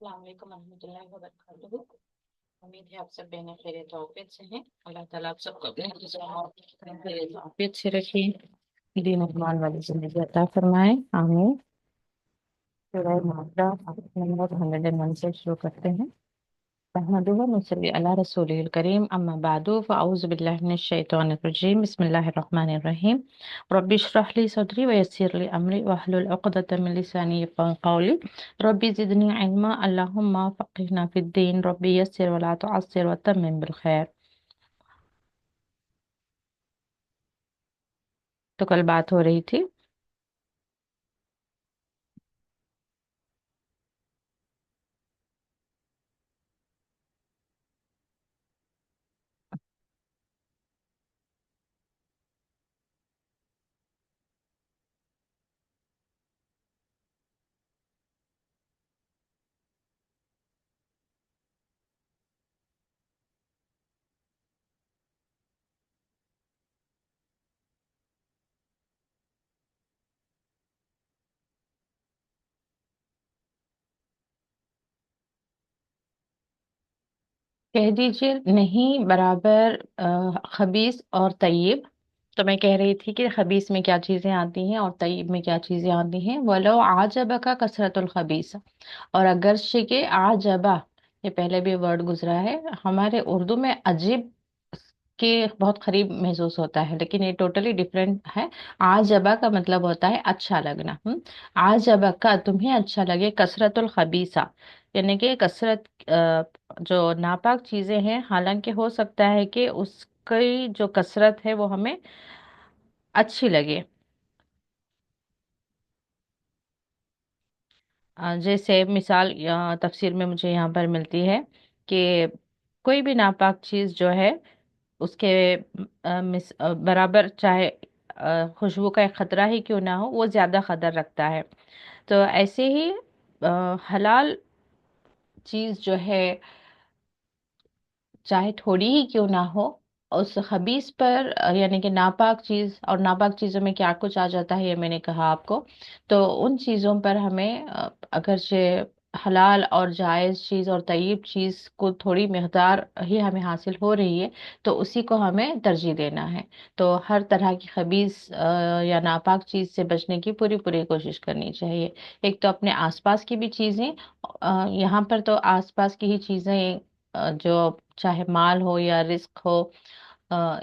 अस्सलाम वालेकुम रहमतुल्लाहि व बरकातुहू। उम्मीद है आप सब बेहद खैरियत और आफियत से हैं। अल्लाह ताला आप सबको अपने हिफ्ज़-ए-आमान और खैरियत और आफियत से रखे, दीन ईमान वाली जिंदगी अता फरमाए, आमीन। सूरह माइदा नंबर 101 से शुरू करते हैं। अहमदुहु व नसल्ली अला रसूलिल करीम, अम्मा बअदु, फ़अऊज़ु बिल्लाहि मिनश शैतानिर रजीम, बिस्मिल्लाहिर रहमानिर रहीम। रब्बि इश्रह ली सदरी व यस्सिर ली अमरी वहलुल उक़दतम मिन लिसानी यफ़क़हू क़ौली। रब्बि ज़िदनी इल्मा, अल्लाहुम्मा फ़क़्हिना फ़िद्दीन, रब्बि यस्सिर व ला तुअस्सिर व तम्मिम बिल खैर। तो कल बात हो रही थी कह दीजिए नहीं बराबर खबीस और तय्यब। तो मैं कह रही थी कि खबीस में क्या चीजें आती हैं और तय्यब में क्या चीजें आती हैं। वलो आजब का कसरतुल खबीस, और अगरचे के आजबा, ये पहले भी वर्ड गुजरा है हमारे उर्दू में, अजीब के बहुत करीब महसूस होता है, लेकिन ये टोटली डिफरेंट है। आजबा का मतलब होता है अच्छा लगना। आजबा का तुम्हें अच्छा लगे कसरतुल खबीसा, यानी कि कसरत जो नापाक चीजें हैं, हालांकि हो सकता है कि उसकी जो कसरत है वो हमें अच्छी लगे। जैसे मिसाल तफसीर में मुझे यहाँ पर मिलती है कि कोई भी नापाक चीज जो है उसके बराबर, चाहे खुशबू का एक खतरा ही क्यों ना हो, वो ज्यादा खतर रखता है। तो ऐसे ही हलाल चीज जो है, चाहे थोड़ी ही क्यों ना हो, उस खबीस पर यानी कि नापाक चीज, और नापाक चीजों में क्या कुछ आ जाता है ये मैंने कहा आपको। तो उन चीजों पर हमें अगरचे हलाल और जायज चीज और तय्यब चीज को थोड़ी मिकदार ही हमें हासिल हो रही है, तो उसी को हमें तरजीह देना है। तो हर तरह की खबीस या नापाक चीज से बचने की पूरी पूरी कोशिश करनी चाहिए। एक तो अपने आसपास की भी चीजें, यहाँ पर तो आसपास की ही चीजें जो चाहे माल हो या रिस्क हो, अ,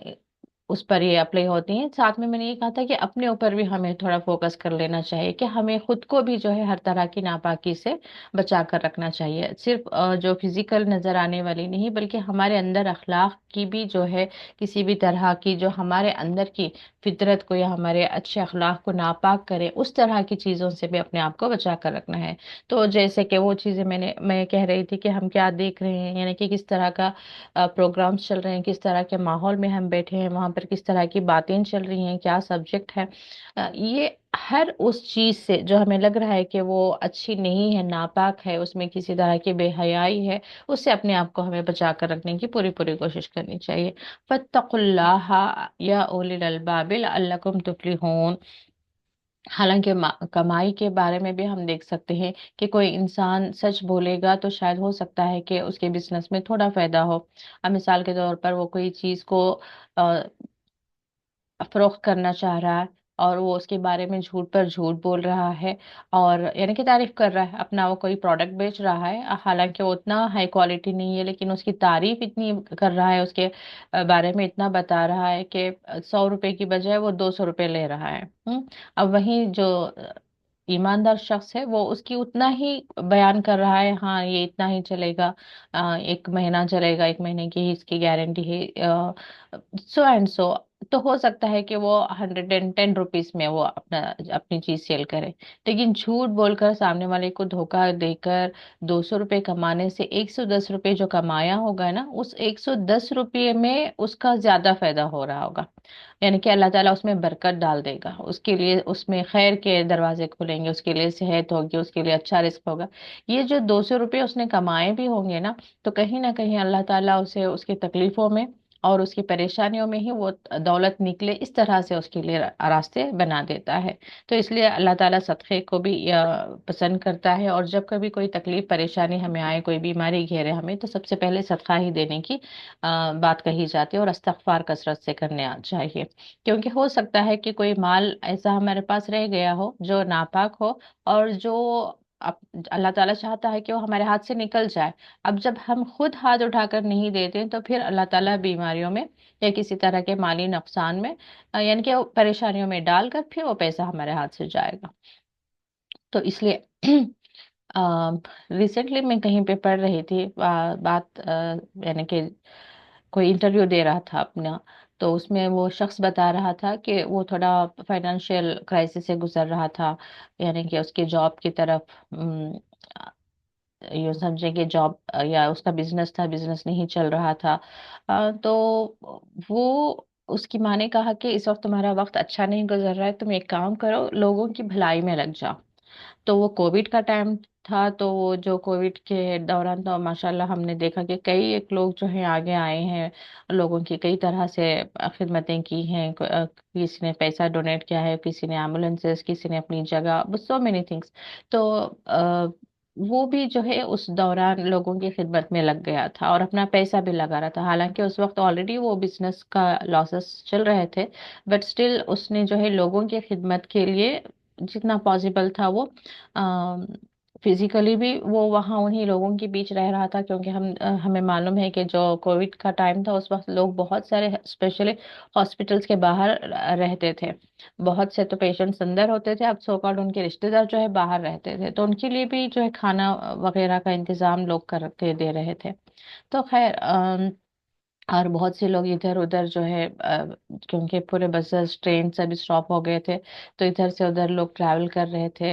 उस पर ये अप्लाई होती हैं। साथ में मैंने ये कहा था कि अपने ऊपर भी हमें थोड़ा फोकस कर लेना चाहिए कि हमें खुद को भी जो है हर तरह की नापाकी से बचा कर रखना चाहिए। सिर्फ जो फिजिकल नजर आने वाली नहीं, बल्कि हमारे अंदर अखलाक की भी जो है, किसी भी तरह की जो हमारे अंदर की फितरत को या हमारे अच्छे अखलाक को नापाक करे, उस तरह की चीजों से भी अपने आप को बचा कर रखना है। तो जैसे कि वो चीजें मैं कह रही थी कि हम क्या देख रहे हैं, यानी कि किस तरह का प्रोग्राम्स चल रहे हैं, किस तरह के माहौल में हम बैठे हैं, वहां पर किस तरह की बातें चल रही हैं, क्या सब्जेक्ट है, ये हर उस चीज से जो हमें लग रहा है कि वो अच्छी नहीं है, नापाक है, उसमें किसी तरह की बेहयाई है, उससे अपने आप को हमें बचा कर रखने की पूरी पूरी कोशिश करनी चाहिए। फत्तकुल्लाह या उलिल अलबाब लअल्लकुम तुफलिहून। हालांकि कमाई के बारे में भी हम देख सकते हैं कि कोई इंसान सच बोलेगा तो शायद हो सकता है कि उसके बिजनेस में थोड़ा फायदा हो। अब मिसाल के तौर पर वो कोई चीज को फरोख्त करना चाह रहा है, और वो उसके बारे में झूठ पर झूठ बोल रहा है, और यानी कि तारीफ कर रहा है अपना, वो कोई प्रोडक्ट बेच रहा है, हालांकि वो उतना हाई क्वालिटी नहीं है, लेकिन उसकी तारीफ इतनी कर रहा है, उसके बारे में इतना बता रहा है कि 100 रुपए की बजाय वो 200 रुपये ले रहा है। अब वही जो ईमानदार शख्स है वो उसकी उतना ही बयान कर रहा है, हाँ ये इतना ही चलेगा, 1 महीना चलेगा, 1 महीने की ही इसकी गारंटी है, सो एंड सो। तो हो सकता है कि वो 110 रुपीज में वो अपनी चीज सेल करे, लेकिन झूठ बोलकर सामने वाले को धोखा देकर 200 रुपये कमाने से 110 रुपये जो कमाया होगा ना, उस 110 रुपये में उसका ज्यादा फायदा हो रहा होगा। यानी कि अल्लाह ताला उसमें बरकत डाल देगा, उसके लिए उसमें खैर के दरवाजे खुलेंगे, उसके लिए सेहत होगी, उसके लिए अच्छा रिस्क होगा। ये जो 200 रुपये उसने कमाए भी होंगे ना, तो कहीं ना कहीं अल्लाह ताला उसे उसकी तकलीफों में اور اس کی پریشانیوں میں ہی وہ دولت نکلے، اس طرح سے اس کے لیے راستے بنا دیتا ہے۔ تو اس لیے اللہ تعالیٰ صدقے کو بھی پسند کرتا ہے، اور جب کبھی کوئی تکلیف پریشانی ہمیں آئے، کوئی بیماری گھیرے ہمیں، تو سب سے پہلے صدقہ ہی دینے کی بات کہی جاتی ہے، اور استغفار کثرت سے کرنے چاہیے، کیونکہ ہو سکتا ہے کہ کوئی مال ایسا ہمارے پاس رہ گیا ہو جو ناپاک ہو، اور جو اللہ تعالیٰ چاہتا ہے کہ وہ ہمارے ہاتھ سے نکل جائے۔ اب جب ہم خود ہاتھ اٹھا کر نہیں دیتے تو پھر اللہ تعالیٰ بیماریوں میں یا کسی طرح کے مالی نقصان میں یعنی کہ پریشانیوں میں ڈال کر پھر وہ پیسہ ہمارے ہاتھ سے جائے گا۔ تو اس لیے ریسنٹلی میں کہیں پہ پڑھ رہی تھی بات، یعنی کہ کوئی انٹرویو دے رہا تھا اپنا، تو اس میں وہ شخص بتا رہا تھا کہ وہ تھوڑا فائنانشیل کرائسس سے گزر رہا تھا، یعنی کہ اس کے جاب کی طرف یوں سمجھے کہ جاب یا اس کا بزنس تھا، بزنس نہیں چل رہا تھا۔ تو وہ اس کی ماں نے کہا کہ اس وقت تمہارا وقت اچھا نہیں گزر رہا ہے، تم ایک کام کرو، لوگوں کی بھلائی میں لگ جاؤ۔ تو وہ کووڈ کا ٹائم تھا، تو وہ جو کووڈ کے دوران تو ماشاءاللہ ہم نے دیکھا کہ کئی ایک لوگ جو ہیں آگے آئے ہیں، لوگوں کی کئی طرح سے خدمتیں کی ہیں، کسی نے پیسہ ڈونیٹ کیا ہے، کسی نے ایمبولینسز، کسی نے اپنی جگہ، بس سو مینی تھنگس۔ تو وہ بھی جو ہے اس دوران لوگوں کی خدمت میں لگ گیا تھا اور اپنا پیسہ بھی لگا رہا تھا، حالانکہ اس وقت آلریڈی وہ بزنس کا لاسز چل رہے تھے، بٹ اسٹل اس نے جو ہے لوگوں کی خدمت کے لیے جتنا پاسبل تھا وہ فزیکلی بھی وہ وہاں انہی لوگوں کے بیچ رہ رہا تھا، کیونکہ ہمیں معلوم ہے کہ جو کووڈ کا ٹائم تھا اس وقت لوگ بہت سارے اسپیشلی ہاسپٹلس کے باہر رہتے تھے، بہت سے تو پیشنٹس اندر ہوتے تھے، اب سو کالڈ ان کے رشتے دار جو ہے باہر رہتے تھے، تو ان کے لیے بھی جو ہے کھانا وغیرہ کا انتظام لوگ کر کے دے رہے تھے۔ تو خیر اور بہت سے لوگ ادھر ادھر جو ہے کیونکہ پورے بسز ٹرین سب اسٹاپ ہو گئے تھے، تو ادھر سے ادھر لوگ ٹریول کر رہے تھے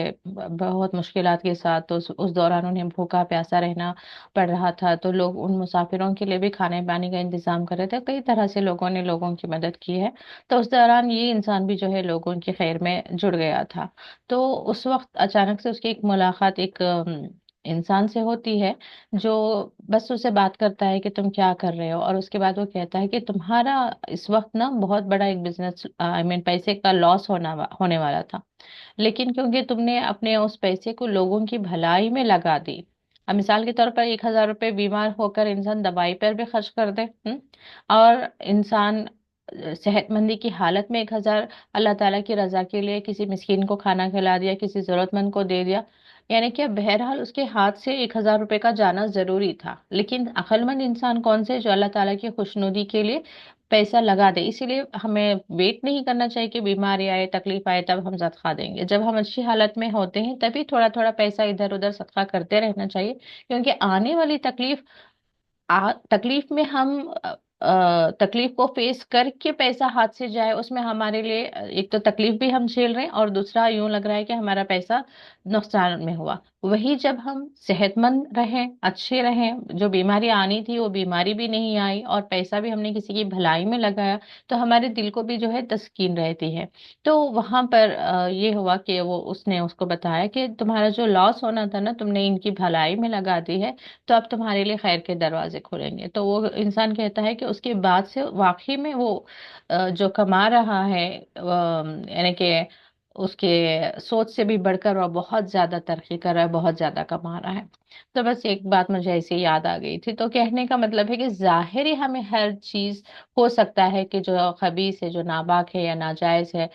بہت مشکلات کے ساتھ، تو اس دوران انہیں بھوکا پیاسا رہنا پڑ رہا تھا، تو لوگ ان مسافروں کے لیے بھی کھانے پانی کا انتظام کر رہے تھے، کئی طرح سے لوگوں نے لوگوں کی مدد کی ہے۔ تو اس دوران یہ انسان بھی جو ہے لوگوں کی خیر میں جڑ گیا تھا۔ تو اس وقت اچانک سے اس کی ایک ملاقات ایک انسان سے ہوتی ہے، جو بس اسے بات کرتا ہے کہ تم کیا کر رہے ہو، اور اس کے بعد وہ کہتا ہے کہ تمہارا اس وقت نا بہت بڑا ایک بزنس پیسے کا لاس ہونے والا تھا، لیکن کیونکہ تم نے اپنے اس پیسے کو لوگوں کی بھلائی میں لگا دی۔ اب مثال کے طور پر 1,000 روپے بیمار ہو کر انسان دوائی پر بھی خرچ کر دے، اور انسان صحت مندی کی حالت میں 1,000 اللہ تعالیٰ کی رضا کے لیے کسی مسکین کو کھانا کھلا دیا، کسی ضرورت مند کو دے دیا، یعنی کہ بہرحال اس کے ہاتھ سے 1,000 روپے کا جانا ضروری تھا، لیکن عقل مند انسان کون سے جو اللہ تعالیٰ کی خوشنودی کے لیے پیسہ لگا دے۔ اسی لیے ہمیں ویٹ نہیں کرنا چاہیے کہ بیماری آئے، تکلیف آئے تب ہم صدقہ دیں گے، جب ہم اچھی حالت میں ہوتے ہیں تبھی تھوڑا تھوڑا پیسہ ادھر ادھر صدقہ کرتے رہنا چاہیے، کیونکہ آنے والی تکلیف میں ہم تکلیف کو فیس کر کے پیسہ ہاتھ سے جائے، اس میں ہمارے لیے ایک تو تکلیف بھی ہم جھیل رہے ہیں، اور دوسرا یوں لگ رہا ہے کہ ہمارا پیسہ نقصان میں ہوا۔ وہی جب ہم صحت مند رہیں، اچھے رہیں، جو بیماری آنی تھی وہ بیماری بھی نہیں آئی، اور پیسہ بھی ہم نے کسی کی بھلائی میں لگایا، تو ہمارے دل کو بھی جو ہے تسکین رہتی ہے۔ تو وہاں پر یہ ہوا کہ اس نے اس کو بتایا کہ تمہارا جو لاس ہونا تھا نا، تم نے ان کی بھلائی میں لگا دی ہے، تو اب تمہارے لیے خیر کے دروازے کھلیں گے۔ تو وہ انسان کہتا ہے کہ اس کے بعد سے واقعی میں وہ جو کما رہا ہے، یعنی کہ اس کے سوچ سے بھی بڑھ کر وہ بہت زیادہ ترقی کر رہا ہے، بہت زیادہ کما رہا ہے۔ تو بس ایک بات مجھے ایسے یاد آ گئی تھی، تو کہنے کا مطلب ہے کہ ظاہری ہمیں ہر چیز ہو سکتا ہے کہ جو خبیث ہے، جو ناپاک ہے یا ناجائز ہے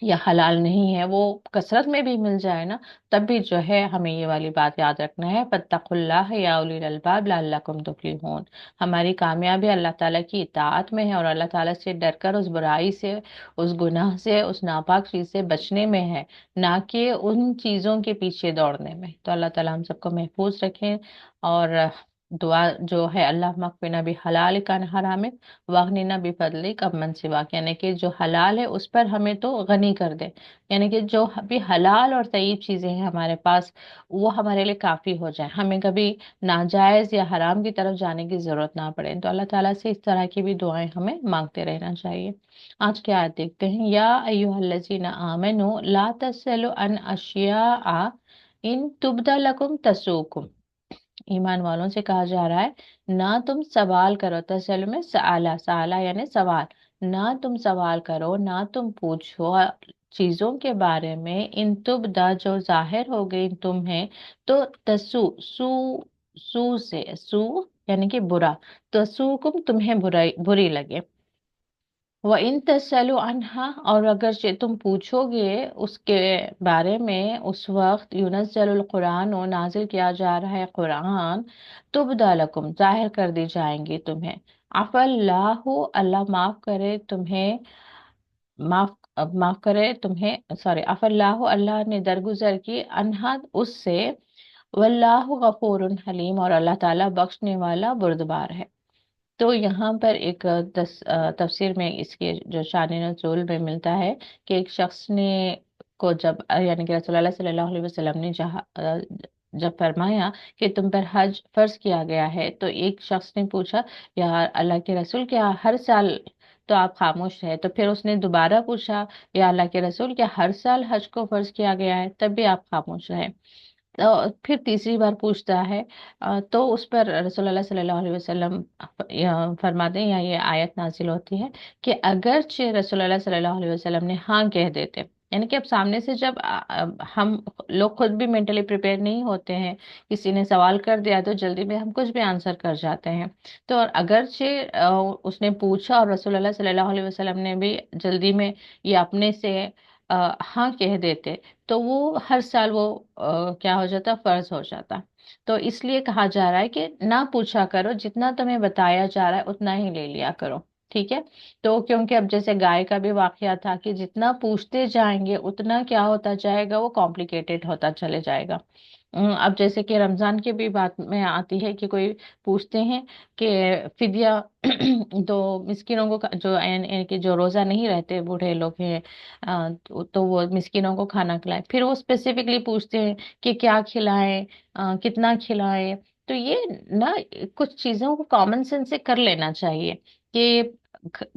یا حلال نہیں ہے، وہ کثرت میں بھی مل جائے نا، تب بھی جو ہے ہمیں یہ والی بات یاد رکھنا ہے، فاتقوا اللہ یا اولی الالباب لعلکم تفلحون۔ ہماری کامیابی اللہ تعالیٰ کی اطاعت میں ہے، اور اللہ تعالیٰ سے ڈر کر اس برائی سے، اس گناہ سے، اس ناپاک چیز سے بچنے میں ہے، نہ کہ ان چیزوں کے پیچھے دوڑنے میں۔ تو اللہ تعالیٰ ہم سب کو محفوظ رکھیں، اور دعا جو ہے اللہ مغفنا بحلالک عن حرامک واغننا بفضلک عمن سواک، یعنی کہ جو حلال ہے اس پر ہمیں تو غنی کر دے، یعنی کہ جو بھی حلال اور طیب چیزیں ہیں ہمارے پاس وہ ہمارے لیے کافی ہو جائیں، ہمیں کبھی ناجائز یا حرام کی طرف جانے کی ضرورت نہ پڑے۔ تو اللہ تعالیٰ سے اس طرح کی بھی دعائیں ہمیں مانگتے رہنا چاہیے۔ آج کی آیت دیکھتے ہیں، یا ایھا الذین آمنوا لا تسألوا عن اشیاء ان تبد لکم تسؤکم۔ ईमान वालों से कहा जा रहा है, ना तुम सवाल करो। तसल में सआला, सआला यानी सवाल। ना तुम सवाल करो, ना तुम पूछो चीजों के बारे में, इन तुबदा जो जाहिर हो गई तुम्हें, तो तसु, सू से, सू यानी कि बुरा, तसुकुम तुम्हें बुराई बुरी लगे। व इन तसलु अनहा, और अगर जे तुम पूछोगे उसके बारे में, उस वक्त युनज़्ज़लुल कुरान, और नाजिल किया जा रहा है कुरान, तुबदा लकुम, जाहिर कर दी जाएंगी तुम्हें। अफल्लाहु, अल्लाह माफ करे तुम्हें, माफ माफ करे तुम्हें, सॉरी, अफल्लाहु, अल्लाह ने दरगुजर की, अनहा उससे, वल्लाहु गफूरुन हलीम, और अल्लाह ताला बख्शने वाला बुर्दबार है। तो यहाँ पर एक तफसीर में इसके जो शान नज़ूल में मिलता है कि एक शख्स ने को जब यानी कि रसूलुल्लाह सल्लल्लाहु अलैहि वसल्लम ने जब फरमाया कि तुम पर हज फर्ज किया गया है, तो एक शख्स ने पूछा, या अल्लाह के रसूल, क्या हर साल, तो आप खामोश रहे। तो फिर उसने दोबारा पूछा, या अल्लाह के रसूल, क्या हर साल हज को फर्ज किया गया है, तब भी आप खामोश रहे। फिर तीसरी बार पूछता है, तो उस पर रसूलुल्लाह सल्लल्लाहु अलैहि वसल्लम फरमाते हैं, या ये आयत नाजिल होती है कि अगरचे रसूलुल्लाह सल्लल्लाहु अलैहि वसल्लम ने हाँ कह देते, यानी कि अब सामने से जब हम लोग खुद भी मेंटली प्रिपेयर नहीं होते हैं, किसी ने सवाल कर दिया तो जल्दी में हम कुछ भी आंसर कर जाते हैं। तो और अगरचे उसने पूछा और रसूलुल्लाह सल्लल्लाहु अलैहि वसल्लम ने भी जल्दी में ये अपने से हाँ कह देते, तो वो हर साल वो क्या हो जाता, फर्ज हो जाता। तो इसलिए कहा जा रहा है कि ना पूछा करो, जितना तुम्हें बताया जा रहा है उतना ही ले लिया करो। ठीक है। तो क्योंकि अब जैसे गाय का भी वाकया था कि जितना पूछते जाएंगे उतना क्या होता जाएगा, वो कॉम्प्लिकेटेड होता चले जाएगा। अब जैसे कि रमजान की भी बात में आती है कि कोई पूछते हैं कि फिदिया तो मिस्किनों को जो यानी कि जो रोजा नहीं रहते बूढ़े लोग हैं, तो वो मिस्किनों को खाना खिलाएं। फिर वो स्पेसिफिकली पूछते हैं कि क्या खिलाएं, कितना खिलाएं। तो ये ना, कुछ चीजों को कॉमन सेंस से कर लेना चाहिए कि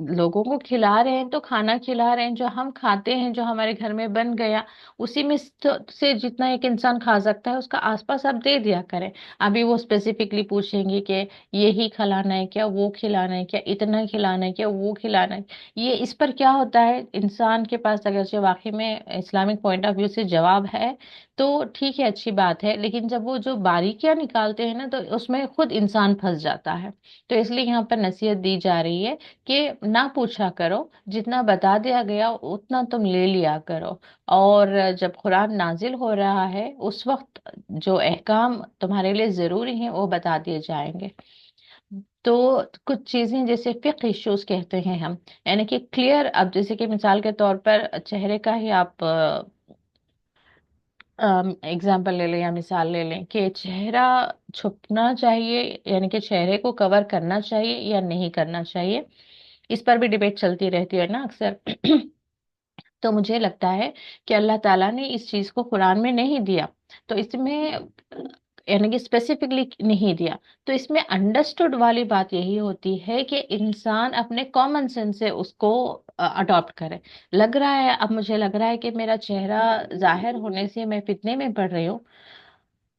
लोगों को खिला रहे हैं तो खाना खिला रहे हैं, जो हम खाते हैं, जो हमारे घर में बन गया, उसी में से जितना एक इंसान खा सकता है उसका आसपास आप दे दिया करें। अभी वो स्पेसिफिकली पूछेंगे कि ये ही खिलाना है क्या, वो खिलाना है क्या, इतना खिलाना है क्या, वो खिलाना है। ये इस पर क्या होता है, इंसान के पास अगर जो वाकई में इस्लामिक पॉइंट ऑफ व्यू से जवाब है तो ठीक है, अच्छी बात है, लेकिन जब वो जो बारीकियां निकालते हैं ना, तो उसमें खुद इंसान फंस जाता है। तो इसलिए यहाँ पर नसीहत दी जा रही है कि ना पूछा करो, जितना बता दिया गया उतना तुम ले लिया करो। और जब कुरान नाजिल हो रहा है उस वक्त जो अहकाम तुम्हारे लिए जरूरी हैं वो बता दिए जाएंगे। तो कुछ चीजें जैसे फिक्ह इश्यूज कहते हैं हम, यानी कि क्लियर, अब जैसे कि मिसाल के तौर पर चेहरे का ही आप एग्जाम्पल ले लें या मिसाल ले लें कि चेहरा छुपना चाहिए, यानी कि चेहरे को कवर करना चाहिए या नहीं करना चाहिए। इस पर भी डिबेट चलती रहती है ना अक्सर। तो मुझे लगता है कि अल्लाह ताला ने इस चीज को कुरान में नहीं दिया, तो इसमें यानी कि स्पेसिफिकली नहीं दिया, तो इसमें अंडरस्टूड वाली बात यही होती है कि इंसान अपने कॉमन सेंस से उसको अडॉप्ट करे। लग रहा है, अब मुझे लग रहा है कि मेरा चेहरा जाहिर होने से मैं फितने में पड़ रही हूँ,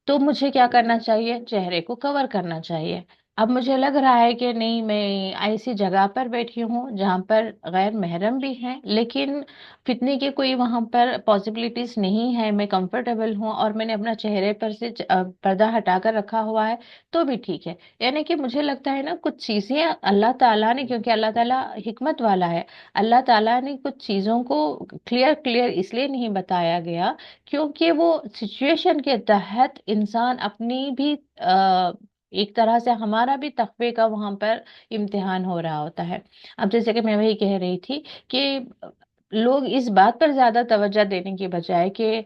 तो मुझे क्या करना चाहिए, चेहरे को कवर करना चाहिए। अब मुझे लग रहा है कि नहीं, मैं ऐसी जगह पर बैठी हूँ जहाँ पर गैर महरम भी हैं, लेकिन फितने की कोई वहां पर पॉसिबिलिटीज नहीं है, मैं कंफर्टेबल हूँ और मैंने अपना चेहरे पर से पर्दा हटाकर रखा हुआ है, तो भी ठीक है। यानी कि मुझे लगता है ना, कुछ चीजें अल्लाह ताला ने, क्योंकि अल्लाह ताला हिकमत वाला है, अल्लाह ताला ने कुछ चीजों को क्लियर क्लियर इसलिए नहीं बताया गया क्योंकि वो सिचुएशन के तहत इंसान अपनी भी एक तरह से हमारा भी तकवे का वहां पर इम्तिहान हो रहा होता है। अब जैसे कि मैं वही कह रही थी कि लोग इस बात पर ज्यादा तवज्जो देने की बजाय कि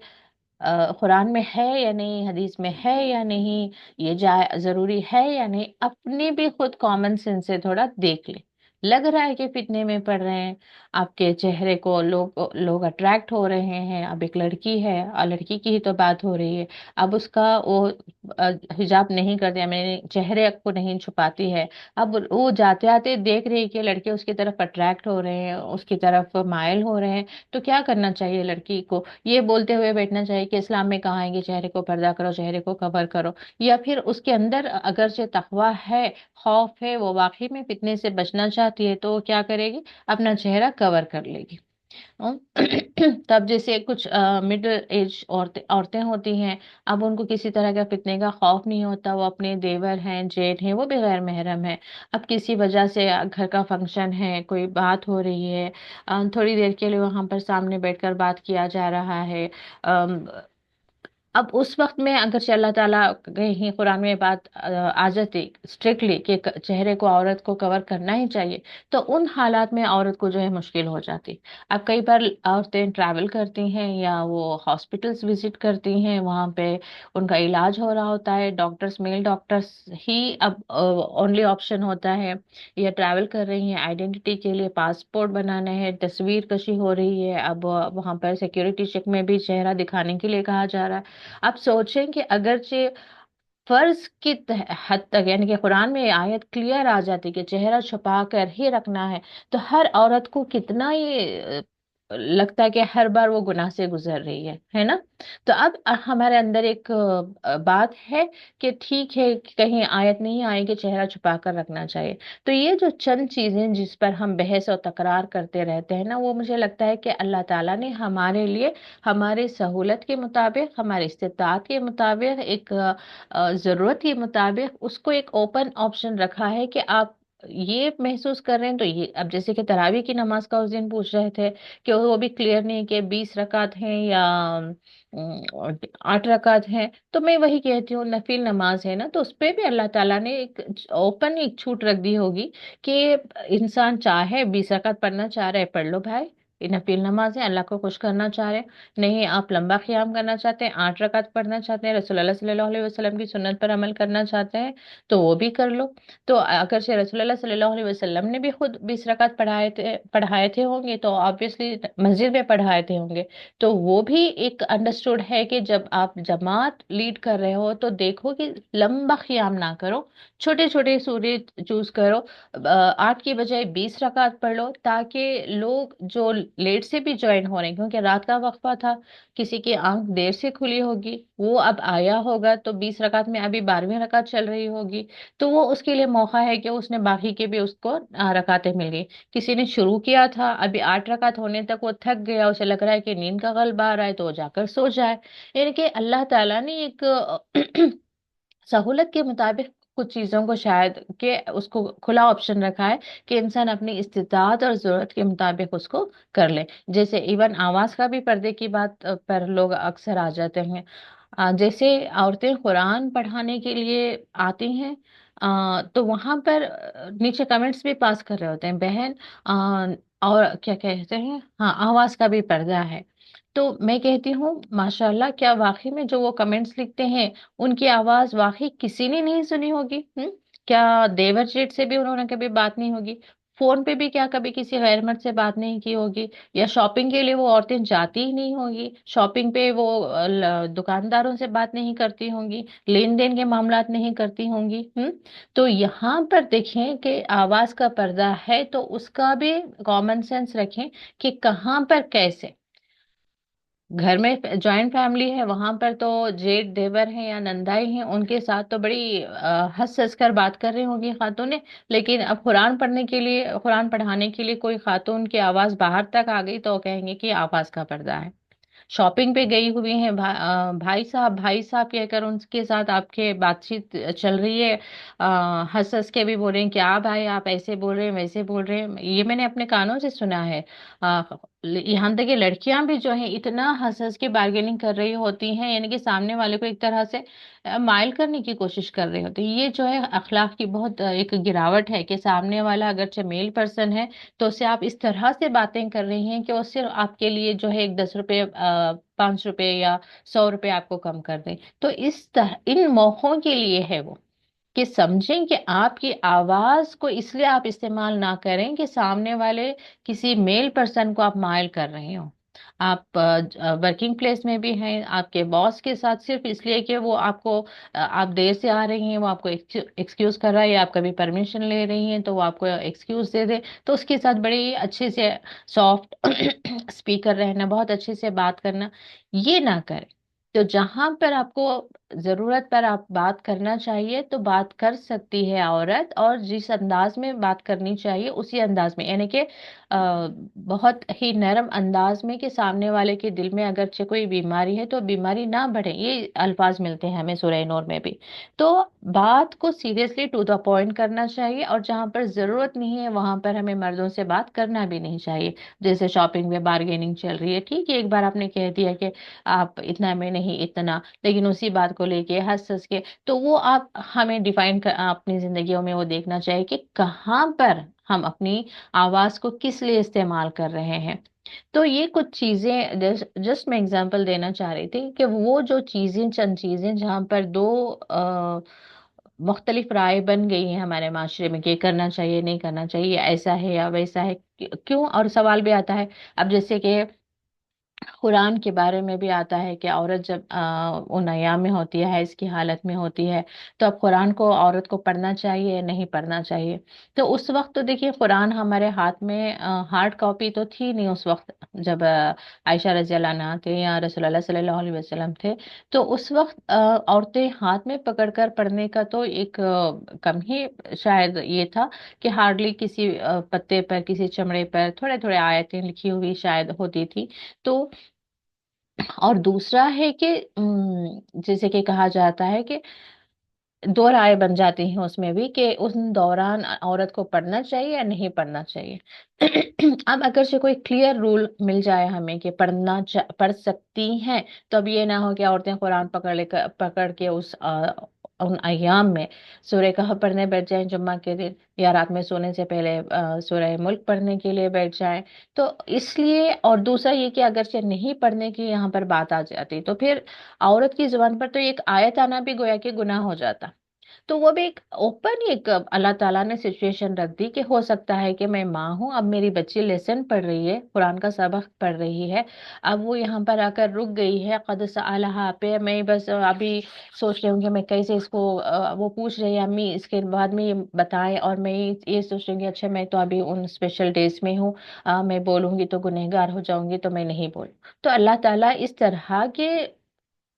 कुरान में है या नहीं, हदीस में है या नहीं, ये जा जरूरी है या नहीं, अपने भी खुद कॉमन सेंस से थोड़ा देख ले। लग रहा है कि फितने में पड़ रहे हैं, आपके चेहरे को लोग लोग अट्रैक्ट हो रहे हैं। अब एक लड़की है और लड़की की ही तो बात हो रही है, अब उसका वो हिजाब नहीं करती, मैंने चेहरे को नहीं छुपाती है, अब वो जाते आते देख रही है कि लड़के उसकी तरफ अट्रैक्ट हो रहे हैं, उसकी तरफ मायल हो रहे हैं, तो क्या करना चाहिए? लड़की को ये बोलते हुए बैठना चाहिए कि इस्लाम में कहाँ है कि चेहरे को पर्दा करो, चेहरे को कवर करो? या फिर उसके अंदर अगर से तकवा है, खौफ है, वो वाकई में फितने से बचना चाहती है, तो वो क्या करेगी? अपना चेहरा कवर कर लेगी। हम्म। तब जैसे कुछ मिडिल एज औरतें औरतें होती हैं, अब उनको किसी तरह का फितने का खौफ नहीं होता, वो अपने देवर हैं, जेठ हैं, वो भी गैर महरम है, अब किसी वजह से घर का फंक्शन है, कोई बात हो रही है, थोड़ी देर के लिए वहां पर सामने बैठकर बात किया जा रहा है, अब उस वक्त में अगर से अल्लाह ताला कहीं कुरान में बात आ जाती स्ट्रिक्टली कि चेहरे को औरत को कवर करना ही चाहिए, तो उन हालात में औरत को जो है मुश्किल हो जाती। अब कई बार औरतें ट्रैवल करती हैं या वो हॉस्पिटल्स विजिट करती हैं, वहाँ पे उनका इलाज हो रहा होता है, डॉक्टर्स मेल डॉक्टर्स ही अब ओनली ऑप्शन होता है, या ट्रैवल कर रही हैं आइडेंटिटी के लिए, पासपोर्ट बनाना है, तस्वीर कशी हो रही है, अब वहाँ पर सिक्योरिटी चेक में भी चेहरा दिखाने के लिए कहा जा रहा है। आप सोचें कि अगरचे फर्ज की हद तक, यानी कि कुरान में ये आयत क्लियर आ जाती कि चेहरा छुपा कर ही रखना है, तो हर औरत को कितना ये लगता है कि हर बार वो गुनाह से गुजर रही है ना? तो अब हमारे अंदर एक बात है कि ठीक है कि कहीं आयत नहीं आई कि चेहरा छुपा कर रखना चाहिए। तो ये जो चंद चीजें जिस पर हम बहस और तकरार करते रहते हैं ना, वो मुझे लगता है कि अल्लाह ताला ने हमारे लिए हमारे सहूलत के मुताबिक, हमारे इस्तिताअत के मुताबिक, एक ज़रूरत के मुताबिक उसको एक ओपन ऑप्शन रखा है कि आप ये महसूस कर रहे हैं तो ये। अब जैसे कि तरावी की नमाज का उस दिन पूछ रहे थे कि वो भी क्लियर नहीं कि 20 रकात हैं या 8 रकात हैं, तो मैं वही कहती हूँ नफिल नमाज है ना, तो उस पे भी अल्लाह ताला ने एक ओपन एक छूट रख दी होगी कि इंसान चाहे 20 रकात पढ़ना चाह रहे पढ़ लो भाई, ये नफिल नमाज है, अल्लाह को खुश करना चाह रहे हैं। नहीं, आप लंबा क़याम करना चाहते हैं, 8 रकात पढ़ना चाहते हैं, रसूलुल्लाह सल्लल्लाहु अलैहि वसल्लम की सुन्नत पर अमल करना चाहते हैं, तो वो भी कर लो। तो अगर से रसूलुल्लाह सल्लल्लाहु अलैहि वसल्लम ने भी खुद 20 रकात पढ़ाए थे होंगे, तो ऑब्वियसली मस्जिद में पढ़ाए थे होंगे, तो वो भी एक अंडरस्टूड है कि जब आप जमात लीड कर रहे हो तो देखो कि लंबा क़याम ना करो, छोटे छोटे सूरे चूज करो, 8 की बजाय 20 रकात पढ़ लो, ताकि लोग जो लेट से भी ज्वाइन हो रहे हैं, क्योंकि रात का वक्फा था, किसी की आंख देर से खुली होगी, वो अब आया होगा, तो 20 रकात में अभी 12वीं रकात चल रही होगी, तो वो उसके लिए मौका है कि उसने बाकी के भी उसको रकातें मिल गई। किसी ने शुरू किया था, अभी 8 रकात होने तक वो थक गया, उसे लग रहा है कि नींद का गलबा आ रहा है, तो वो जाकर सो जाए। यानी कि अल्लाह ताला ने एक सहूलत के मुताबिक कुछ चीजों को शायद के उसको खुला ऑप्शन रखा है कि इंसान अपनी इस्तिताअत और जरूरत के मुताबिक उसको कर ले। जैसे इवन आवाज का भी पर्दे की बात पर लोग अक्सर आ जाते हैं। जैसे औरतें कुरान पढ़ाने के लिए आती हैं, तो वहां पर नीचे कमेंट्स भी पास कर रहे होते हैं, बहन और क्या कहते हैं, हाँ, आवाज का भी पर्दा है। तो मैं कहती हूँ माशाल्लाह, क्या वाकई में जो वो कमेंट्स लिखते हैं उनकी आवाज वाकई किसी ने नहीं सुनी होगी? क्या देवर जेठ से भी उन्होंने कभी बात नहीं होगी? फोन पे भी क्या कभी किसी गैर मर्द से बात नहीं की होगी? या शॉपिंग के लिए वो औरतें जाती ही नहीं होगी, शॉपिंग पे वो दुकानदारों से बात नहीं करती होंगी, लेन देन के मामलात नहीं करती होंगी? तो यहाँ पर देखें कि आवाज का पर्दा है, तो उसका भी कॉमन सेंस रखें कि कहाँ पर कैसे। घर में जॉइंट फैमिली है, वहां पर तो जेठ देवर हैं या नंदाई हैं, उनके साथ तो बड़ी हंस हंस कर बात कर रही होंगी खातूनें, लेकिन अब कुरान पढ़ने के लिए, कुरान पढ़ाने के लिए कोई खातून की आवाज बाहर तक आ गई तो वो कहेंगे कि आवाज का पर्दा है। शॉपिंग पे गई हुई हैं, भाई साहब भाई साहब कहकर उनके साथ आपके बातचीत चल रही है, हंस हंस के भी बोल रहे हैं क्या भाई आप ऐसे बोल रहे हैं वैसे बोल रहे हैं, ये मैंने अपने कानों से सुना है। आ, यहाँ तक कि लड़कियां भी जो है इतना हंस हंस के बार्गेनिंग कर रही होती हैं, यानी कि सामने वाले को एक तरह से माइल करने की कोशिश कर रही होती है। ये जो है अखलाक की बहुत एक गिरावट है कि सामने वाला अगरचे मेल पर्सन है, तो उससे आप इस तरह से बातें कर रही हैं कि वो सिर्फ आपके लिए जो है एक 10 रुपये 5 रुपए या 100 रुपए आपको कम कर दें। तो इस तरह इन मौकों के लिए है वो। कि समझें कि आपकी आवाज को इसलिए आप इस्तेमाल ना करें कि सामने वाले किसी मेल पर्सन को आप माइल कर रहे हो। आप वर्किंग प्लेस में भी हैं, आपके बॉस के साथ सिर्फ इसलिए कि वो आपको आप देर से आ रही हैं, वो आपको एक्सक्यूज कर रहा है, या आप कभी परमिशन ले रही हैं तो वो आपको एक्सक्यूज दे दे, तो उसके साथ बड़ी अच्छे से सॉफ्ट स्पीकर रहना, बहुत अच्छे से बात करना, ये ना करें। तो जहां पर आपको जरूरत पर आप बात करना चाहिए तो बात कर सकती है औरत, और जिस अंदाज में बात करनी चाहिए उसी अंदाज में, यानी कि बहुत ही नरम अंदाज में, कि सामने वाले के दिल में अगरचे कोई बीमारी है तो बीमारी ना बढ़े, ये अल्फाज मिलते हैं हमें सूरह नूर में भी। तो बात को सीरियसली टू द पॉइंट करना चाहिए, और जहां पर जरूरत नहीं है वहां पर हमें मर्दों से बात करना भी नहीं चाहिए। जैसे शॉपिंग में बार्गेनिंग चल रही है, ठीक है, एक बार आपने कह दिया कि आप इतना में नहीं इतना, लेकिन उसी बात को लेके हंस हंस के, तो वो आप हमें डिफाइन कर अपनी जिंदगियों में वो देखना चाहिए कि कहाँ पर हम अपनी आवाज को किस लिए इस्तेमाल कर रहे हैं। तो ये कुछ चीजें जस्ट मैं एग्जांपल देना चाह रही थी कि वो जो चीजें, चंद चीजें जहां पर दो मुख्तलिफ राय बन गई हैं हमारे माशरे में कि करना चाहिए नहीं करना चाहिए, ऐसा है या वैसा है, क्यों, और सवाल भी आता है। अब जैसे कि कुरान के बारे में भी आता है कि औरत जब उन अय्याम में होती है, इसकी हालत में होती है, तो अब कुरान को औरत को पढ़ना चाहिए या नहीं पढ़ना चाहिए। तो उस वक्त तो देखिए कुरान हमारे हाथ में हार्ड कॉपी तो थी नहीं उस वक्त, जब आयशा रजी अल्लाह अन्हा थे या रसूलुल्लाह सल्लल्लाहु अलैहि वसल्लम थे। तो उस वक्त औरतें हाथ में पकड़कर पढ़ने का तो एक कम ही शायद ये था कि हार्डली किसी पत्ते पर, किसी चमड़े पर थोड़े थोड़े आयतें लिखी हुई शायद होती थी। तो और दूसरा है कि जैसे कि कहा जाता है कि दो राय बन जाती हैं उसमें भी कि उस दौरान औरत को पढ़ना चाहिए या नहीं पढ़ना चाहिए। अब अगर से कोई क्लियर रूल मिल जाए हमें कि पढ़ सकती हैं, तो अब ये ना हो कि औरतें कुरान पकड़ के उन अय्याम में सूरह कहफ पढ़ने बैठ जाएं जुम्मा के दिन, या रात में सोने से पहले सूरह मुल्क पढ़ने के लिए बैठ जाएं। तो इसलिए, और दूसरा ये कि अगर से नहीं पढ़ने की यहाँ पर बात आ जाती तो फिर औरत की जुबान पर तो एक आयत आना भी गोया कि गुनाह हो जाता। तो वो भी एक ओपन, एक अल्लाह ताला ने सिचुएशन रख दी कि हो सकता है कि मैं माँ हूँ, अब मेरी बच्ची लेसन पढ़ रही है, कुरान का सबक पढ़ रही है, अब वो यहाँ पर आकर रुक गई है कद सअलहा पे, मैं बस अभी सोच रही हूँ कि मैं कैसे इसको वो पूछ रही है अम्मी इसके बाद में ये बताएं, और मैं ये सोच रही हूँ कि अच्छा मैं तो अभी उन स्पेशल डेज में हूँ, मैं बोलूंगी तो गुनहगार हो जाऊंगी, तो मैं नहीं बोल। तो अल्लाह ताला इस तरह के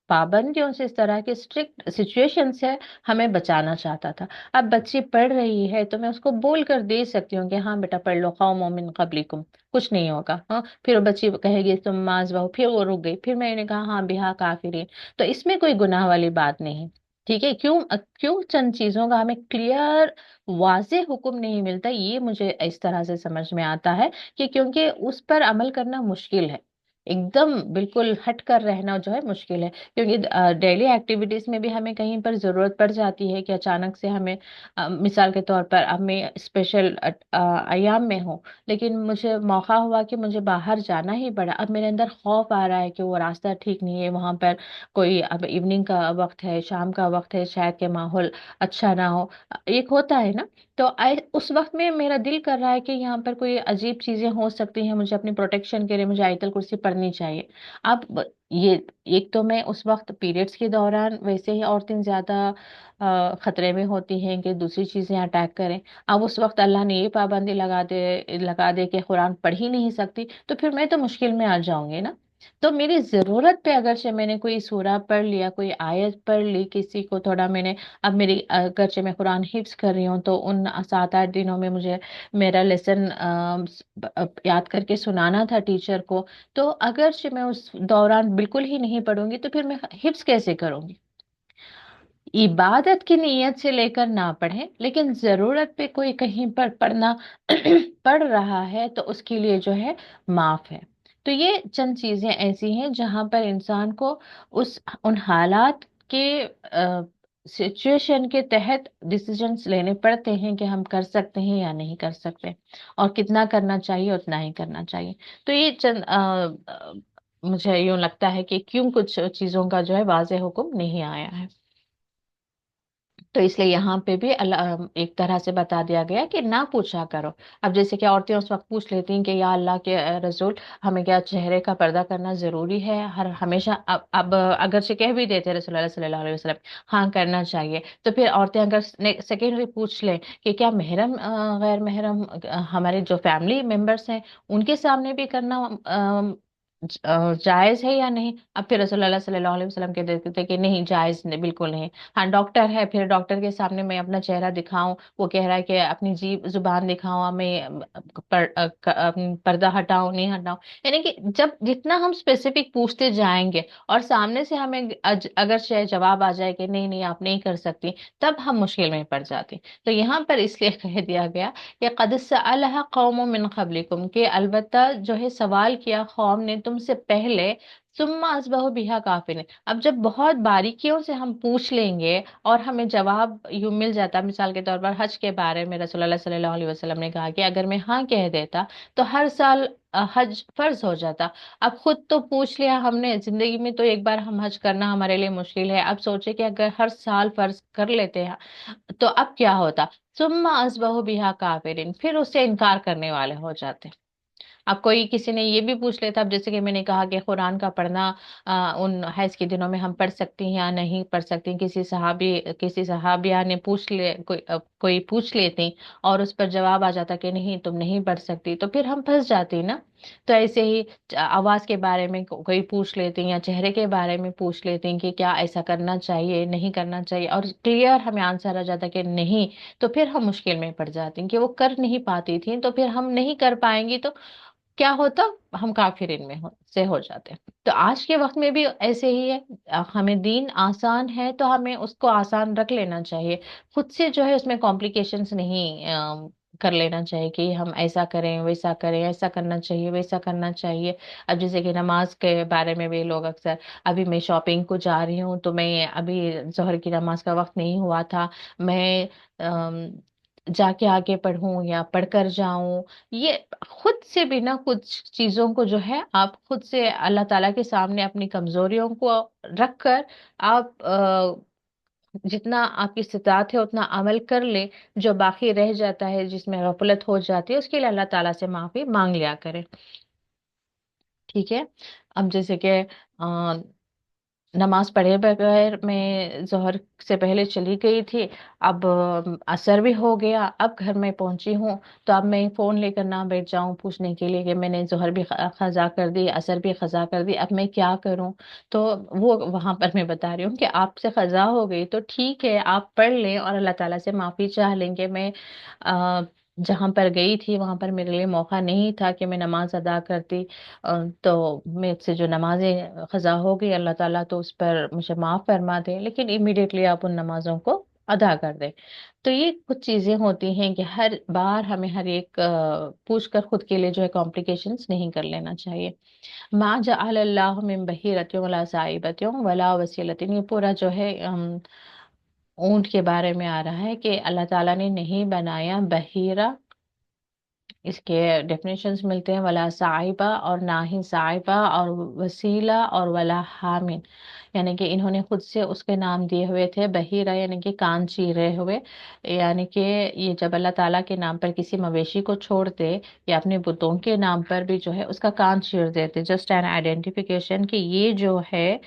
पाबंदियों से, इस तरह के स्ट्रिक्ट सिचुएशन से हमें बचाना चाहता था। अब बच्ची पढ़ रही है तो मैं उसको बोल कर दे सकती हूँ कि हाँ बेटा पढ़ लो, कौम मिन कबलिकुम, कुछ नहीं होगा। हाँ, फिर वो बच्ची कहेगी तुम माज बहो, फिर वो रुक गई, फिर मैंने कहा हाँ बिहा काफिरीन। तो इसमें कोई गुनाह वाली बात नहीं। ठीक है, क्यों क्यों चंद चीजों का हमें क्लियर वाज़ेह हुक्म नहीं मिलता, ये मुझे इस तरह से समझ में आता है कि क्योंकि उस पर अमल करना मुश्किल है, एकदम बिल्कुल हट कर रहना जो है मुश्किल है। क्योंकि डेली एक्टिविटीज में भी हमें कहीं पर जरूरत पड़ जाती है कि अचानक से हमें मिसाल के तौर पर अब मैं स्पेशल अयाम में हूँ, लेकिन मुझे मौका हुआ कि मुझे बाहर जाना ही पड़ा, अब मेरे अंदर खौफ आ रहा है कि वो रास्ता ठीक नहीं है, वहां पर कोई, अब इवनिंग का वक्त है, शाम का वक्त है, शायद के माहौल अच्छा ना हो, एक होता है ना। तो उस वक्त में मेरा दिल कर रहा है कि यहाँ पर कोई अजीब चीजें हो सकती हैं, मुझे अपनी प्रोटेक्शन के लिए मुझे आयतल कुर्सी पढ़नी चाहिए। अब ये, एक तो मैं उस वक्त पीरियड्स के दौरान वैसे ही औरतें ज्यादा खतरे में होती हैं कि दूसरी चीजें अटैक करें। अब उस वक्त अल्लाह ने ये पाबंदी लगा दे कि कुरान पढ़ ही नहीं सकती, तो फिर मैं तो मुश्किल में आ जाऊंगी ना। तो मेरी जरूरत पे अगर से मैंने कोई सूरा पढ़ लिया, कोई आयत पढ़ ली, किसी को थोड़ा मैंने, अब मेरी अगरचे मैं कुरान हिफ्स कर रही हूँ तो उन 7-8 दिनों में मुझे मेरा लेसन याद करके सुनाना था टीचर को। तो अगर से मैं उस दौरान बिल्कुल ही नहीं पढ़ूंगी तो फिर मैं हिफ्स कैसे करूंगी। इबादत की नीयत से लेकर ना पढ़ें, लेकिन जरूरत पे कोई कहीं पर पढ़ना पढ़ रहा है तो उसके लिए जो है माफ है। तो ये चंद चीजें ऐसी हैं जहां पर इंसान को उस उन हालात के सिचुएशन के तहत डिसीजंस लेने पड़ते हैं कि हम कर सकते हैं या नहीं कर सकते, और कितना करना चाहिए उतना ही करना चाहिए। तो ये चंद मुझे यूं लगता है कि क्यों कुछ चीजों का जो है वाज़ेह हुक्म नहीं आया है। तो इसलिए यहाँ पे भी अल्लाह एक तरह से बता दिया गया कि ना पूछा करो। अब जैसे कि औरतें उस वक्त पूछ लेती हैं कि या अल्लाह के रसूल, हमें क्या चेहरे का पर्दा करना जरूरी है हर हमेशा? अब अगर से कह भी देते रसूलुल्लाह सल्लल्लाहु अलैहि वसल्लम हाँ करना चाहिए, तो फिर औरतें अगर सेकेंडरी पूछ लें कि क्या महरम गैर महरम हमारे जो फैमिली मेंबर्स हैं उनके सामने भी करना जायज है या नहीं? अब फिर रसूलुल्लाह सल्लल्लाहु अलैहि वसल्लम कह देते थे कि नहीं, जायज नहीं, बिल्कुल नहीं। हाँ, डॉक्टर है, फिर डॉक्टर के सामने मैं अपना चेहरा दिखाऊं, वो कह रहा है कि अपनी जीभ जुबान दिखाऊं, मैं पर्दा हटाऊं नहीं हटाऊं? यानी कि जब जितना हम स्पेसिफिक पूछते जाएंगे और सामने से हमें अगर शायद जवाब आ जाए कि नहीं नहीं आप नहीं कर सकती, तब हम मुश्किल में पड़ जाते। तो यहाँ पर इसलिए कह दिया गया कि कद सअलहा कौम मिन क़ब्लिकुम, के अलबत्ता जो है सवाल किया कौम ने तुमसे पहले, सुम्मा असबहु बिहा काफिरिन। अब जब बहुत बारीकियों से हम पूछ लेंगे और हमें जवाब यूं मिल जाता, मिसाल के तौर पर हज के बारे में रसूलुल्लाह सल्लल्लाहु अलैहि वसल्लम ने कहा कि अगर मैं हाँ कह देता तो हर साल हज फर्ज हो जाता। अब खुद तो पूछ लिया हमने, जिंदगी में तो एक बार हम हज करना हमारे लिए मुश्किल है, अब सोचे कि अगर हर साल फर्ज कर लेते हैं तो अब क्या होता? सुम्मा असबहु बिहा काफिरिन, फिर उससे इनकार करने वाले हो जाते। अब कोई किसी ने ये भी पूछ लेता, अब जैसे कि मैंने कहा कि कुरान का पढ़ना उन हैज के दिनों में हम पढ़ सकते हैं या नहीं पढ़ सकते हैं, किसी सहाबिया ने पूछ ले, कोई पूछ लेती और उस पर जवाब आ जाता कि नहीं तुम नहीं पढ़ सकती, तो फिर हम फंस जाते ना। तो ऐसे ही आवाज के बारे में कोई पूछ लेते हैं या चेहरे के बारे में पूछ लेते हैं कि क्या ऐसा करना चाहिए नहीं करना चाहिए, और क्लियर हमें आंसर आ जाता कि नहीं, तो फिर हम मुश्किल में पड़ जाते हैं कि वो कर नहीं पाती थी, तो फिर हम नहीं कर पाएंगी तो क्या होता? हम काफिरिन में से हो जाते। तो आज के वक्त में भी ऐसे ही है। हमें दीन आसान है तो हमें उसको आसान रख लेना चाहिए, खुद से जो है उसमें कॉम्प्लिकेशंस नहीं कर लेना चाहिए कि हम ऐसा करें वैसा करें, ऐसा करना चाहिए वैसा करना चाहिए। अब जैसे कि नमाज के बारे में भी लोग अक्सर, अभी मैं शॉपिंग को जा रही हूँ तो मैं अभी जोहर की नमाज का वक्त नहीं हुआ था, मैं जाके आगे पढ़ूं या पढ़कर जाऊं, ये खुद से भी ना कुछ चीजों को जो है आप खुद से अल्लाह ताला के सामने अपनी कमजोरियों को रखकर आप जितना आपकी इस्तिताअत है उतना अमल कर ले, जो बाकी रह जाता है जिसमें गफलत हो जाती है उसके लिए अल्लाह ताला से माफी मांग लिया करें। ठीक है। अब जैसे कि नमाज पढ़े बगैर मैं जोहर से पहले चली गई थी, अब असर भी हो गया, अब घर में पहुंची हूँ, तो अब मैं फोन लेकर ना बैठ जाऊं पूछने के लिए कि मैंने जोहर भी खजा कर दी असर भी खजा कर दी, अब मैं क्या करूं? तो वो वहां पर मैं बता रही हूँ कि आपसे खजा हो गई तो ठीक है, आप पढ़ लें और अल्लाह ताला से माफी चाह लेंगे। मैं जहां पर गई थी वहां पर मेरे लिए मौका नहीं था कि मैं नमाज अदा करती, तो मुझसे जो नमाजें खजा हो गई, अल्लाह ताला तो उस पर मुझे माफ़ फरमा दे, लेकिन इमीडिएटली आप उन नमाजों को अदा कर दें। तो ये कुछ चीज़ें होती हैं कि हर बार हमें हर एक पूछ कर खुद के लिए जो है कॉम्प्लिकेशंस नहीं कर लेना चाहिए। मा जअलल्लाहु मिन बहीरतिन वला साइबतिन वला वसीलतिन, ये पूरा जो है ऊंट के बारे में आ रहा है कि अल्लाह ताला ने नहीं बनाया बहीरा, इसके डेफिनेशंस मिलते हैं वला साहिबा और ना ही साहिबा, और वसीला और वला हामिन, यानी कि इन्होंने खुद से उसके नाम दिए हुए थे बहीरा, यानी कि कान चीरे हुए। यानी कि ये जब अल्लाह ताला के नाम पर किसी मवेशी को छोड़ते या अपने बुतों के नाम पर भी जो है उसका कान चीर देते, जस्ट एन आइडेंटिफिकेशन कि ये जो है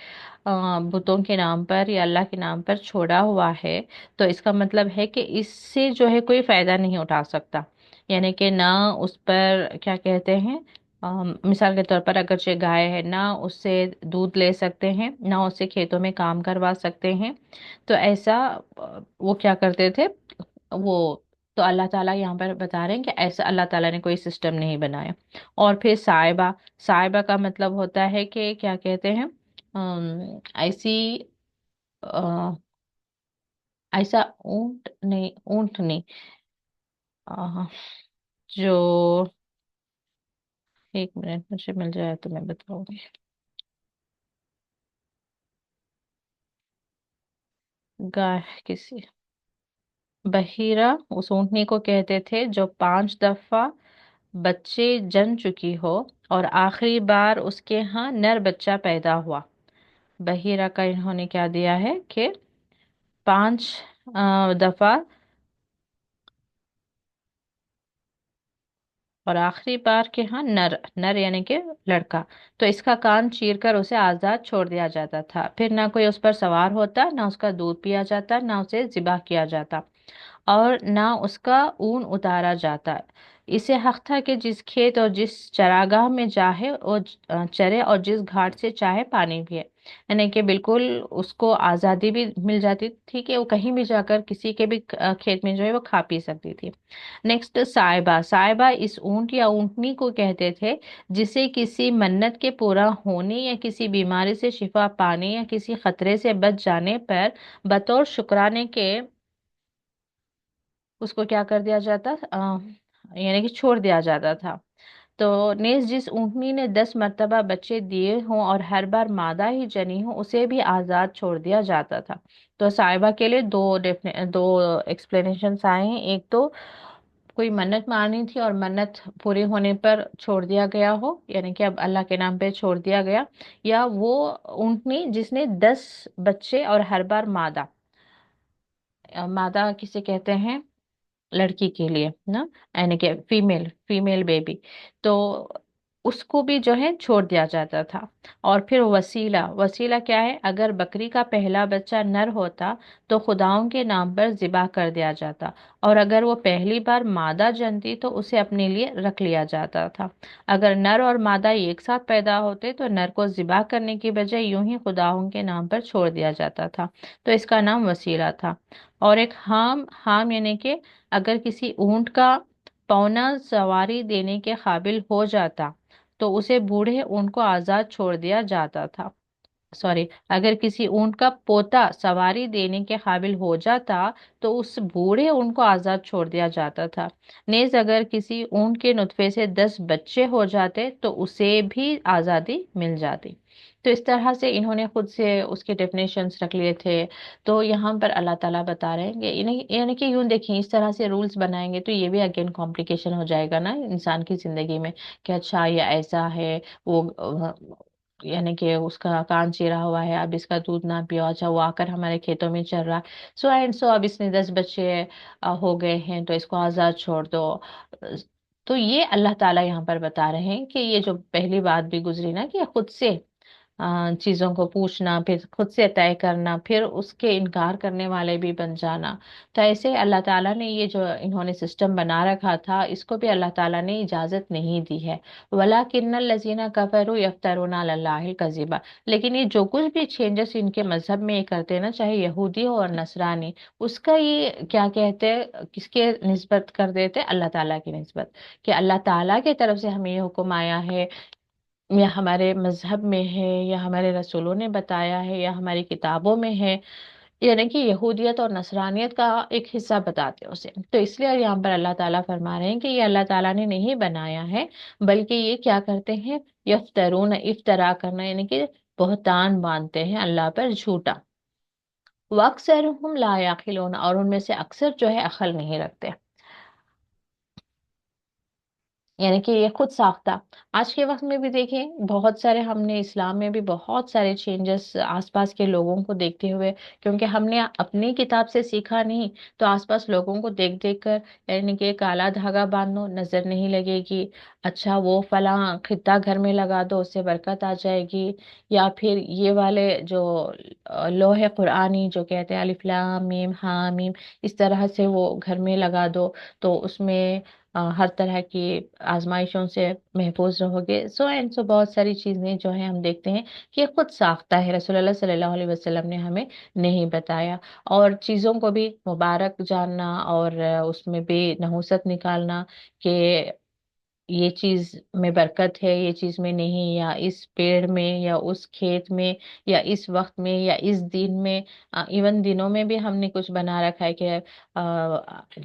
बुतों के नाम पर या अल्लाह के नाम पर छोड़ा हुआ है, तो इसका मतलब है कि इससे जो है कोई फायदा नहीं उठा सकता। यानी कि ना उस पर क्या कहते हैं, मिसाल के तौर पर अगर जो गाय है ना उससे दूध ले सकते हैं ना उससे खेतों में काम करवा सकते हैं, तो ऐसा वो क्या करते थे वो। तो अल्लाह ताला यहाँ पर बता रहे हैं कि ऐसा अल्लाह ताला ने कोई सिस्टम नहीं बनाया। और फिर साइबा, साइबा का मतलब होता है कि क्या कहते हैं, ऐसी अ, ऐसा ऊंट नहीं, अ, जो, एक मिनट मुझे मिल जाए तो मैं बताऊंगी। गाय किसी, बहीरा उस ऊंटनी को कहते थे जो 5 दफा बच्चे जन चुकी हो और आखिरी बार उसके यहाँ नर बच्चा पैदा हुआ। बहीरा का इन्होंने क्या दिया है कि 5 दफा, और आखिरी बार के हाँ नर, नर यानी कि लड़का, तो इसका कान चीर कर उसे आजाद छोड़ दिया जाता था। फिर ना कोई उस पर सवार होता, ना उसका दूध पिया जाता, ना उसे जिबा किया जाता, और ना उसका ऊन उतारा जाता। इसे हक था कि जिस खेत और जिस चरागाह में चाहे वो चरे, और जिस घाट से चाहे पानी पिए। यानी कि बिल्कुल उसको आज़ादी भी मिल जाती थी कि वो कहीं भी जाकर किसी के भी खेत में जो है वो खा पी सकती थी। नेक्स्ट साहिबा, साहिबा इस ऊंट या ऊंटनी को कहते थे जिसे किसी मन्नत के पूरा होने, या किसी बीमारी से शिफा पाने, या किसी खतरे से बच जाने पर बतौर शुक्राने के उसको क्या कर दिया जाता, यानी कि छोड़ दिया जाता था। तो नेज जिस ऊंटनी ने 10 मर्तबा बच्चे दिए हों और हर बार मादा ही जनी हो, उसे भी आजाद छोड़ दिया जाता था। तो साहिबा के लिए दो एक्सप्लेनेशंस आए हैं। एक तो कोई मन्नत मारनी थी और मन्नत पूरी होने पर छोड़ दिया गया हो, यानी कि अब अल्लाह के नाम पे छोड़ दिया गया, या वो ऊंटनी जिसने 10 बच्चे और हर बार मादा, मादा किसे कहते हैं, लड़की के लिए ना, यानी कि फीमेल फीमेल बेबी, तो उसको भी जो है छोड़ दिया जाता था। और फिर वसीला, वसीला क्या है, अगर बकरी का पहला बच्चा नर होता तो खुदाओं के नाम पर जिबा कर दिया जाता, और अगर वो पहली बार मादा जनती तो उसे अपने लिए रख लिया जाता था। अगर नर और मादा एक साथ पैदा होते तो नर को जिबा करने की बजाय यूं ही खुदाओं के नाम पर छोड़ दिया जाता था, तो इसका नाम वसीला था। और एक हाम, हाम यानी कि अगर किसी ऊंट का पौना सवारी देने के काबिल हो जाता तो उसे बूढ़े ऊंट को आजाद छोड़ दिया जाता था। सॉरी, अगर किसी ऊंट का पोता सवारी देने के काबिल हो जाता तो उस बूढ़े ऊंट को आजाद छोड़ दिया जाता था। नेज अगर किसी ऊंट के नुत्फे से 10 बच्चे हो जाते तो उसे भी आजादी मिल जाती। तो इस तरह से इन्होंने खुद से उसके डेफिनेशंस रख लिए थे। तो यहाँ पर अल्लाह ताला बता रहे हैं कि यानी कि यूं देखिए, इस तरह से रूल्स बनाएंगे तो ये भी अगेन कॉम्प्लिकेशन हो जाएगा ना इंसान की जिंदगी में, कि अच्छा ये ऐसा है, वो यानी कि उसका कान चीरा हुआ है, अब इसका दूध ना पियो, अच्छा वो आकर हमारे खेतों में चल रहा है, सो एंड सो, अब इसने 10 बच्चे हो गए हैं तो इसको आजाद छोड़ दो। अ, तो ये अल्लाह ताला यहाँ पर बता रहे हैं कि ये जो पहली बात भी गुजरी ना, कि खुद से चीजों को पूछना, फिर खुद से तय करना, फिर उसके इनकार करने वाले भी बन जाना। तो ऐसे अल्लाह ताला ने ये जो इन्होंने सिस्टम बना रखा था, इसको भी अल्लाह ताला ने इजाजत नहीं दी है। वलाकिन्नल लजीना कफरू यफ्तरूना अलल्लाहिल कज़िबा, लेकिन ये जो कुछ भी चेंजेस इनके मजहब में ये करते हैं ना, चाहे यहूदी हो और नसरानी, उसका ये क्या कहते हैं, किसके निस्बत कर देते हैं, अल्लाह ताला की निस्बत, कि अल्लाह ताला की तरफ से हमें ये हुक्म आया है, या हमारे मजहब में है, या हमारे रसूलों ने बताया है, या हमारी किताबों में है, यानी कि यहूदियत और नसरानियत का एक हिस्सा बताते हैं उसे। तो इसलिए यहाँ पर अल्लाह ताला फरमा रहे हैं कि ये अल्लाह ताला ने नहीं बनाया है, बल्कि ये क्या करते हैं, यफ्तरून, इफ्तरा करना, यानी कि बहतान बांधते हैं अल्लाह पर झूठा। वक्सरुहुम ला याकिलून, और उनमें से अक्सर जो है अकल नहीं रखते, यानी कि ये खुद साख्ता। आज के वक्त में भी देखें, बहुत सारे हमने इस्लाम में भी बहुत सारे चेंजेस आसपास के लोगों को देखते हुए, क्योंकि हमने अपनी किताब से सीखा नहीं, तो आसपास लोगों को देख देख कर, यानी कि काला धागा बांधो नजर नहीं लगेगी, अच्छा वो फला खित्ता घर में लगा दो उससे बरकत आ जाएगी, या फिर ये वाले जो लोहे कुरानी जो कहते हैं अलिफ लाम मीम हा मीम, इस तरह से वो घर में लगा दो तो उसमें हर तरह की आजमाइशों से महफूज रहोगे, सो एंड सो, बहुत सारी चीजें जो है हम देखते हैं कि ये खुद साख्ता है, रसूलुल्लाह सल्लल्लाहु अलैहि वसल्लम ने हमें नहीं बताया। और चीजों को भी मुबारक जानना, और उसमें भी नहुसत निकालना कि ये चीज में बरकत है, ये चीज में नहीं, या इस पेड़ में, या उस खेत में, या इस वक्त में, या इस दिन में, इवन दिनों में भी हमने कुछ बना रखा है कि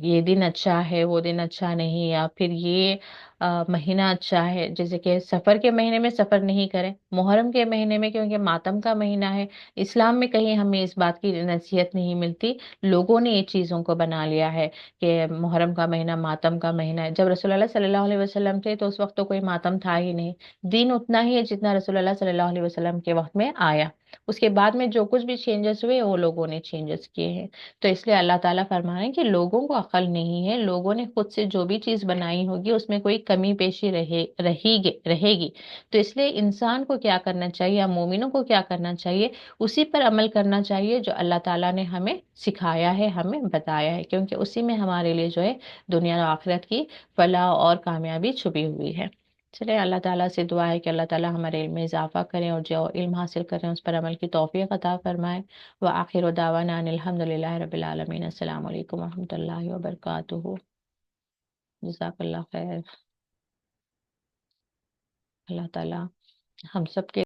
ये दिन अच्छा है, वो दिन अच्छा नहीं, या फिर ये महीना अच्छा है, जैसे कि सफर के महीने में सफर नहीं करें, मुहर्रम के महीने में क्योंकि मातम का महीना है। इस्लाम में कहीं हमें इस बात की नसीहत नहीं मिलती, लोगों ने ये चीजों को बना लिया है कि मुहर्रम का महीना मातम का महीना है। जब रसूलुल्लाह सल्लल्लाहु अलैहि वसल्लम थे तो उस वक्त तो कोई मातम था ही नहीं, दिन उतना ही है जितना रसूलुल्लाह सल्लल्लाहु अलैहि वसल्लम के वक्त में आया। اس کے بعد میں جو کچھ بھی چینجز ہوئے وہ لوگوں نے چینجز کیے ہیں. تو اس لیے اللہ تعالیٰ فرما رہے ہیں کہ لوگوں کو عقل نہیں ہے، لوگوں نے خود سے جو بھی چیز بنائی ہوگی اس میں کوئی کمی پیشی رہے گی. تو اس لیے انسان کو کیا کرنا چاہیے یا مومنوں کو کیا کرنا چاہیے، اسی پر عمل کرنا چاہیے جو اللہ تعالیٰ نے ہمیں سکھایا ہے، ہمیں بتایا ہے، کیونکہ اسی میں ہمارے لیے جو ہے دنیا و آخرت کی فلاح اور کامیابی چھپی ہوئی ہے. چلے اللہ تعالیٰ سے دعا ہے کہ اللہ تعالیٰ ہمارے علم میں اضافہ کریں اور جو علم حاصل کریں اس پر عمل کی توفیق عطا فرمائے. وآخر دعوانا ان الحمد للہ رب العالمین. السلام علیکم ورحمۃ اللہ وبرکاتہ. جزاک اللہ خیر. اللہ تعالیٰ ہم سب کے